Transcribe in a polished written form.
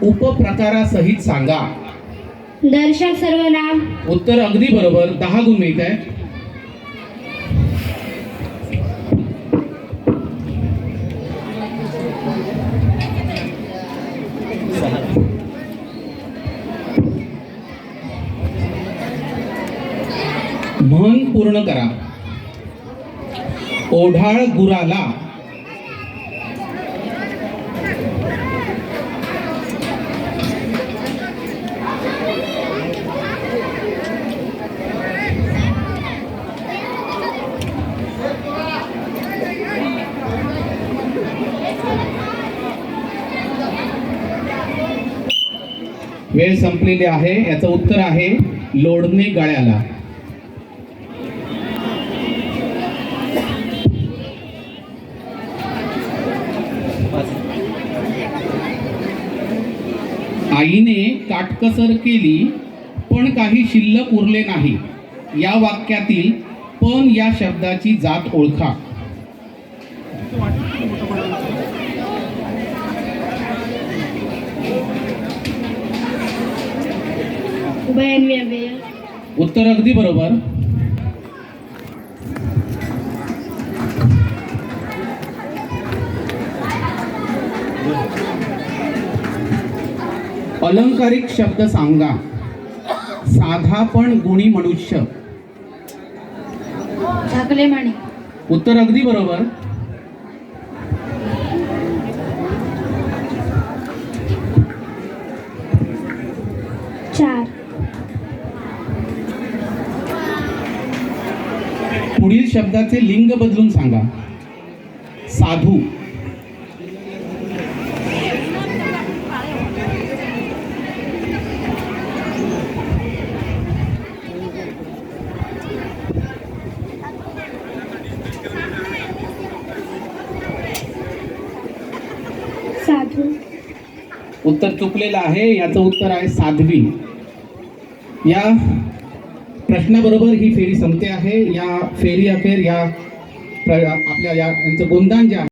उपप्रकारासहित सांगा. दर्शक सर्वनाम. उत्तर अगदी बरोबर. 10 गुण मिळत आहे. म्हण पूर्ण करा. ओढाळ गुराला. वेळ संपलेली आहे. याचं उत्तर आहे लोढणे गळ्याला. आईने काटकसर केली पण काही शिल्लक उरले नाही. या वाक्यातील पण या शब्दाची जात ओळखा. उभयन्वी अव्यय. उत्तर अगदी बरोबर. अलंकारिक शब्द सांगा. साधा पण गुणी मनुष्य. झाकले माणे. उत्तर अगदी बरोबर. चार. पुढील शब्दाचे लिंग बदलून सांगा. साधू. साधू. उत्तर चुकलेलं आहे. याचं उत्तर आहे साध्वी. या प्रश्नाबरोबर ही फेरी संपते आहे. या फेरी अखेर या आपल्या यांचं गुणगान जे आहे